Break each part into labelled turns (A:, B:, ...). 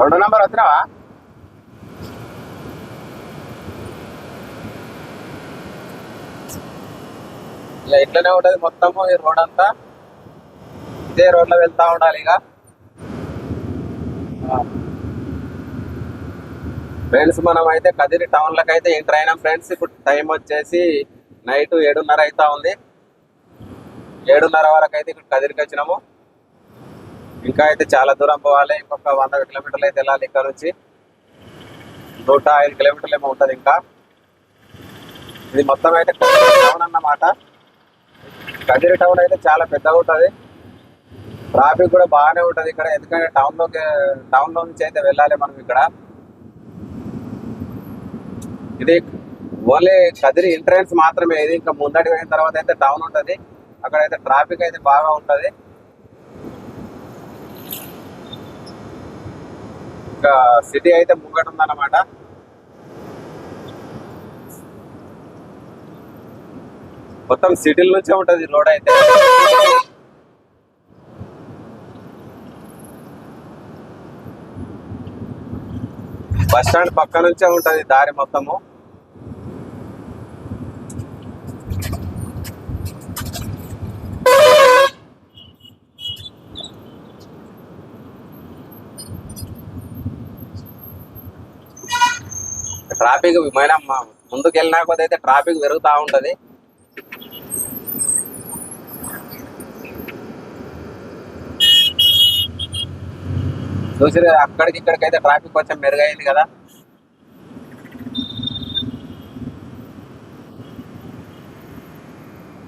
A: రెండో నంబర్ వచ్చినావా? ఇక ఇట్లనే ఉంటది మొత్తము ఈ రోడ్ అంతా. ఇదే రోడ్ లో వెళ్తా ఉండాలి ఇక. ఫ్రెండ్స్ మనం అయితే కదిరి టౌన్ లకు అయితే ఎంటర్ అయినాం ఫ్రెండ్స్. ఇప్పుడు టైం వచ్చేసి నైట్ 7:30 అవుతా ఉంది. 7:30 వరకు అయితే ఇక్కడ కదిరికి వచ్చినాము. ఇంకా అయితే చాలా దూరం పోవాలి. ఇంకొక 100 కిలోమీటర్లు అయితే వెళ్ళాలి ఇక్కడ నుంచి. 105 కిలోమీటర్లు ఏమో ఉంటది ఇంకా. ఇది మొత్తం అయితే టౌన్ అన్నమాట. కదిరి టౌన్ అయితే చాలా పెద్దగా ఉంటది. ట్రాఫిక్ కూడా బాగానే ఉంటది ఇక్కడ. ఎందుకంటే టౌన్ లో నుంచి అయితే వెళ్ళాలి మనం ఇక్కడ. ఇది ఓన్లీ కదిరి ఎంట్రన్స్ మాత్రమే ఇది. ఇంకా ముందడి పోయిన తర్వాత అయితే టౌన్ ఉంటది. అక్కడైతే ట్రాఫిక్ అయితే బాగా ఉంటది. ఇంకా సిటీ అయితే ముంగట ఉందన్నమాట. మొత్తం సిటీల నుంచే ఉంటది రోడ్ అయితే. బస్ స్టాండ్ పక్క నుంచే ఉంటది దారి మొత్తము. ట్రాఫిక్ ముందుకు వెళ్ళినా కొద్ది అయితే ట్రాఫిక్ పెరుగుతా ఉంటది. చూసి అక్కడికి ఇక్కడికైతే ట్రాఫిక్ కొంచెం మెరుగైంది కదా.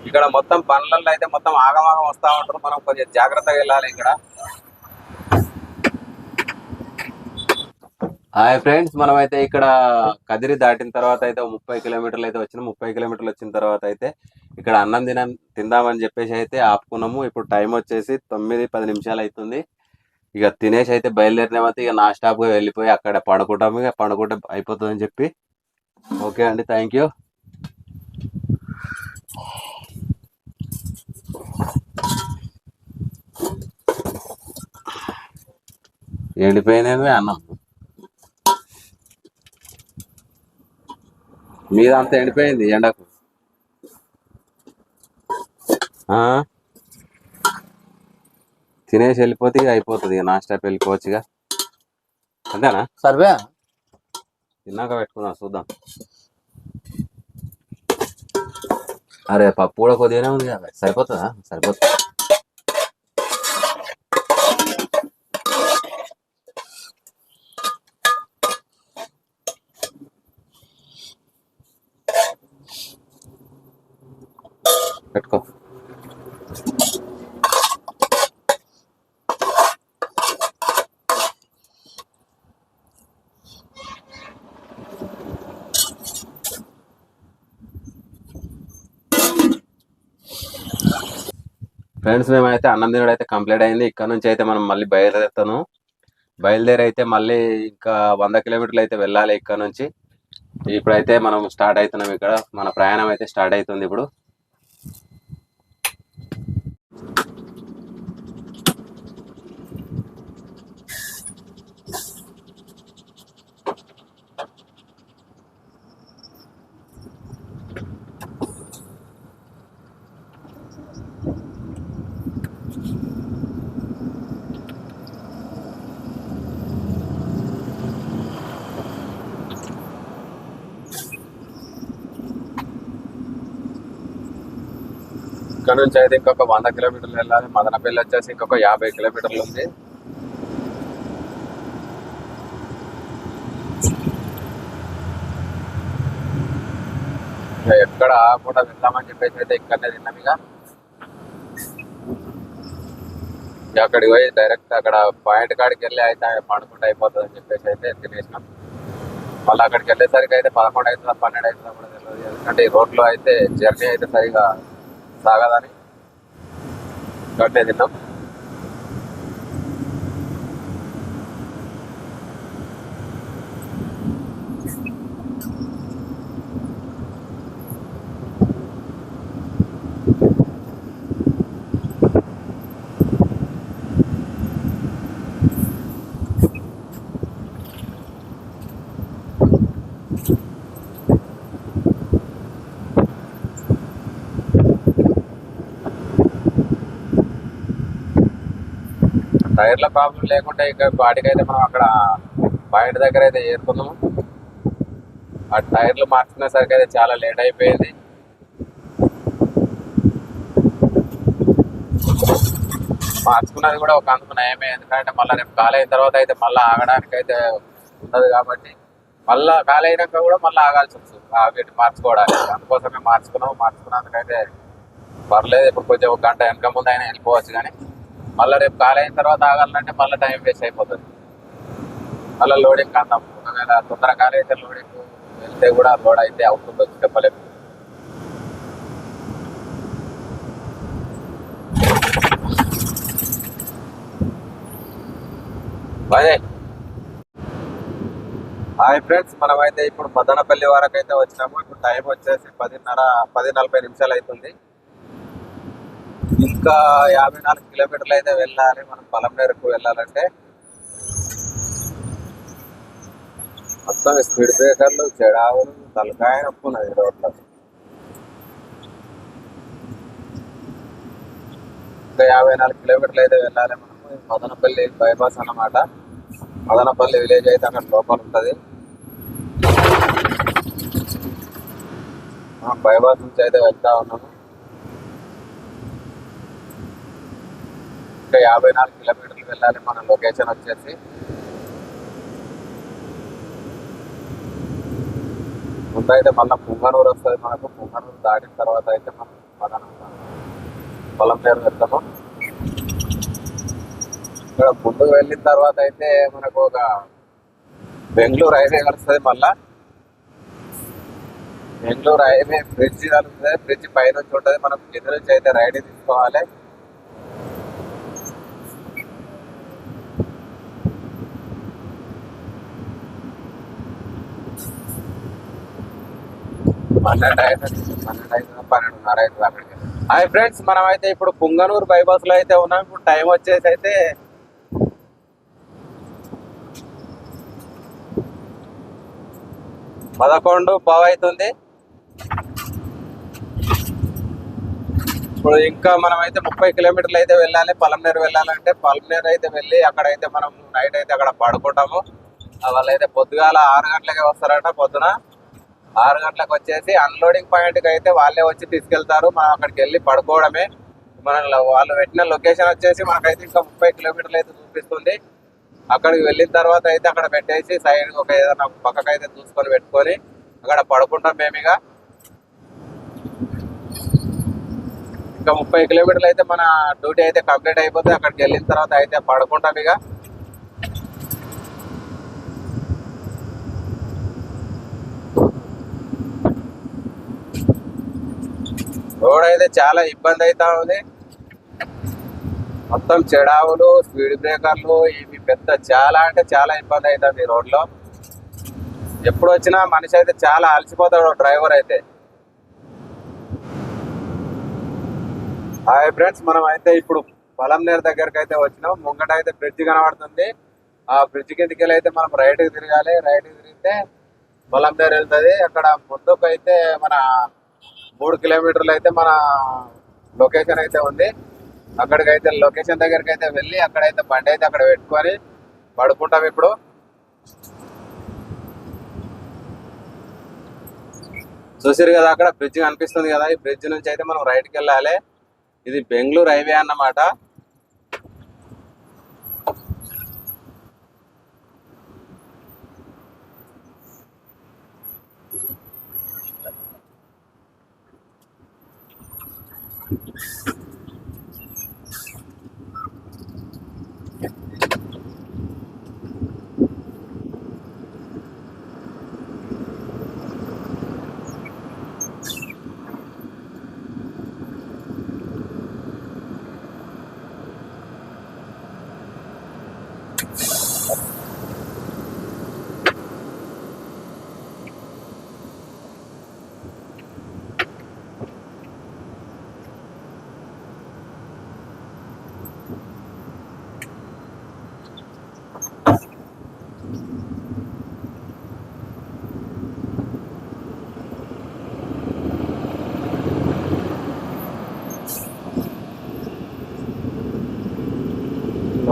A: ఇక్కడ మొత్తం బండ్లలో అయితే మొత్తం ఆగమాగం వస్తా ఉంటారు. మనం కొంచెం జాగ్రత్తగా వెళ్ళాలి ఇక్కడ. హాయ్ ఫ్రెండ్స్, మనం అయితే ఇక్కడ కదిరి దాటిన తర్వాత అయితే 30 కిలోమీటర్లు అయితే వచ్చినాం. 30 కిలోమీటర్లు వచ్చిన తర్వాత అయితే ఇక్కడ అన్నం తిందామని చెప్పేసి అయితే ఆపుకున్నాము. ఇప్పుడు టైం వచ్చేసి 9-10 నిమిషాలు అవుతుంది. ఇక తినేసి అయితే బయలుదేరినామైతే ఇక నా స్టాప్గా వెళ్ళిపోయి అక్కడ పడుకుంటాము. ఇక పడుకుంటే అయిపోతుందని చెప్పి. ఓకే అండి, థ్యాంక్ యూ. ఎండిపోయినవి అన్నం మీదంతా ఎండిపోయింది ఎండకు. తినేసి వెళ్ళిపోతే ఇక అయిపోతుంది. ఇక నా స్టాప్ వెళ్ళిపోవచ్చుగా. అంతేనా? సర్వే తిన్నాక పెట్టుకుందాం, చూద్దాం. అరే పప్పు కూడా కొద్దిగానే ఉంది కదా, సరిపోతుందా? సరిపోతుంది. పెట్టుకో. ఫ్రెండ్స్, మేమైతే అన్నం తినడం అయితే కంప్లీట్ అయింది. ఇక్కడ నుంచి అయితే మనం మళ్ళీ బయలుదేరి అయితే మళ్ళీ ఇంకా 100 కిలోమీటర్లు అయితే వెళ్ళాలి ఇక్కడ నుంచి. ఇప్పుడైతే మనం స్టార్ట్ అవుతున్నాం. ఇక్కడ మన ప్రయాణం అయితే స్టార్ట్ అవుతుంది ఇప్పుడు. ఇక్కడ నుంచి అయితే ఇంకొక 100 కిలోమీటర్లు వెళ్ళాలి. మదనపల్లి వచ్చేసి ఇంకొక 50 కిలోమీటర్లు ఉంది. ఎక్కడ ఆగకుండా వెళ్దామని చెప్పేసి అయితే ఇక్కడనే తిన్నాం. ఇక అక్కడికి పోయి డైరెక్ట్ అక్కడ పాయింట్ కాడికి వెళ్ళి అయితే పండుకుంటే అయిపోతుంది అని చెప్పేసి అయితే తినేసినాం. మళ్ళీ అక్కడికి వెళ్ళేసరికి అయితే 11 అవుతుందా 12 అవుతుందా కూడా తెలియదు. ఎందుకంటే ఈ రోడ్లో అయితే జర్నీ అయితే సరిగా సాగదని ఇక్కడే తిన్నాం. టైర్ల ప్రాబ్లం లేకుండా ఇంకా వాటికైతే మనం అక్కడ పాయింట్ దగ్గర అయితే చేరుకున్నాము. ఆ టైర్లు మార్చుకునేసరికి అయితే చాలా లేట్ అయిపోయింది. మార్చుకున్నది కూడా ఒక అందుకు నయమే, ఎందుకంటే మళ్ళీ రేపు ఖాళీ అయిన తర్వాత అయితే మళ్ళీ ఆగడానికి అయితే ఉండదు కాబట్టి మళ్ళీ ఖాళీ అయినాక కూడా మళ్ళీ ఆగాల్సి వస్తుంది వీటిని మార్చుకోవడానికి. అందుకోసమే మార్చుకున్నందుకైతే పర్లేదు. ఇప్పుడు కొంచెం ఒక గంట వెనక ముందు అయినా వెళ్ళిపోవచ్చు, కానీ మళ్ళీ రేపు ఖాళీ అయిన తర్వాత ఆగాలంటే మళ్ళీ టైం వేస్ట్ అయిపోతుంది. మళ్ళీ లోడింగ్ అందాం, ఒకవేళ తొందరగా ఖాళీ అయితే లోడింగ్ వెళ్తే కూడా లోడ్ అయితే అవుతుందో చెప్పలేము. అదే హాయ్ ఫ్రెండ్స్, మనమైతే ఇప్పుడు మదనపల్లి వరకు అయితే వచ్చినాము. ఇప్పుడు టైం వచ్చేసి 10:40 అవుతుంది. ఇంకా 54 కిలోమీటర్లు అయితే వెళ్ళాలి మనం పలమనేరుకు వెళ్ళాలంటే. మొత్తం స్పీడ్ బ్రేకర్లు, చెడావులు, తలకాయ నొప్పున్నది రోడ్లో. ఇంకా 54 కిలోమీటర్లు అయితే వెళ్ళాలి మనము. మదనపల్లి బైపాస్ అన్నమాట. మదనపల్లి విలేజ్ అయితే అక్కడ లోపల ఉంటుంది. బైపాస్ నుంచి అయితే వెళ్తా ఉన్నాము. ఇంకా 54 కిలోమీటర్లు వెళ్ళాలి. మన లొకేషన్ వచ్చేసి ముందైతే మళ్ళీ పుంగనూరు వస్తుంది మనకు. పుంగనూరు దాటిన తర్వాత అయితే మనం పొలంనేరు వెళ్తాము. ఇక్కడ ముందుకు వెళ్ళిన తర్వాత అయితే మనకు ఒక బెంగళూరు హైవే కలుస్తుంది. మళ్ళా బెంగళూరు హైవే బ్రిడ్జ్ కలుస్తుంది. బ్రిడ్జ్ పైనుంచి ఉంటుంది. మనం కింద నుంచి అయితే రైడ్ తీసుకోవాలి. పన్నెండున్నర అవుతుంది అక్కడికి. హాయ్ ఫ్రెండ్స్, మనం అయితే ఇప్పుడు పుంగనూరు బైపాస్ లో అయితే ఉన్నాం. ఇప్పుడు టైం వచ్చేసి అయితే 11:15 అవుతుంది. ఇప్పుడు ఇంకా మనం అయితే 30 కిలోమీటర్లు అయితే వెళ్ళాలి. పలమనేరు వెళ్ళాలంటే పలమనేరు అయితే వెళ్ళి అక్కడైతే మనం నైట్ అయితే అక్కడ పడుకుంటాము. వాళ్ళైతే పొద్దుగాల 6 గంటలకే వస్తారట. పొద్దున 6 గంటలకు వచ్చేసి అన్లోడింగ్ పాయింట్కి అయితే వాళ్ళే వచ్చి తీసుకెళ్తారు. మనం అక్కడికి వెళ్ళి పడుకోవడమే. వాళ్ళు పెట్టిన లొకేషన్ వచ్చేసి మనకైతే ఇంకా 30 కిలోమీటర్లు అయితే చూపిస్తుంది. అక్కడికి వెళ్ళిన తర్వాత అయితే అక్కడ పెట్టేసి సైడ్ ఒక ఏదైనా పక్కకైతే చూసుకొని పెట్టుకొని అక్కడ పడుకుంటాం మేమిగా. ఇంకా 30 కిలోమీటర్లు అయితే మన డ్యూటీ అయితే కంప్లీట్ అయిపోతుంది. అక్కడికి వెళ్ళిన తర్వాత అయితే పడుకుంటాం ఇక. రోడ్ అయితే చాలా ఇబ్బంది అవుతా ఉంది. మొత్తం చెడావులు, స్పీడ్ బ్రేకర్లు, ఇవి పెద్ద చాలా అంటే చాలా ఇబ్బంది అవుతుంది ఈ రోడ్లో. ఎప్పుడు వచ్చినా మనిషి అయితే చాలా అలసిపోతాడు డ్రైవర్ అయితే. హాయ్ ఫ్రెండ్స్, మనం అయితే ఇప్పుడు పలమనేరు దగ్గరకు అయితే వచ్చినాం. ముంగట అయితే బ్రిడ్జ్ కనబడుతుంది. ఆ బ్రిడ్జ్ కిందకి వెళ్ళి అయితే మనం రైట్కి తిరగాలి. రైట్కి తిరిగితే పలమనేరు వెళ్తుంది. అక్కడ ముందుకు అయితే మన 3 కిలోమీటర్లు అయితే మన లొకేషన్ అయితే ఉంది. అక్కడికైతే లొకేషన్ దగ్గరికి అయితే వెళ్ళి అక్కడైతే బండి అయితే అక్కడ పెట్టుకొని పడుకుంటాం. ఇప్పుడు చూసారు కదా, అక్కడ బ్రిడ్జ్ కనిపిస్తుంది కదా. ఈ బ్రిడ్జ్ నుంచి అయితే మనం రైట్కి వెళ్ళాలి. ఇది బెంగళూరు హైవే అన్నమాట.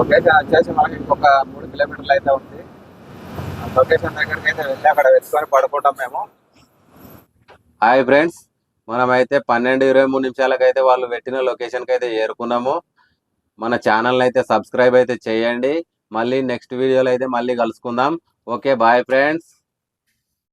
A: లొకేషన్ వచ్చేసి మనకి ఇంకొక 3 కిలోమీటర్లు అయితే ఉంది. ఆ లొకేషన్ దగ్గరికి అయితే వెళ్ళి అక్కడ వెతుకొని పడుకుంటాం మేము. హాయ్ ఫ్రెండ్స్, మనమైతే 12:23 అయితే వాళ్ళు పెట్టిన లొకేషన్కి అయితే చేరుకున్నాము. మన ఛానల్ అయితే సబ్స్క్రైబ్ అయితే చేయండి. మళ్ళీ నెక్స్ట్ వీడియోలో అయితే మళ్ళీ కలుసుకుందాం. Okay, bye friends.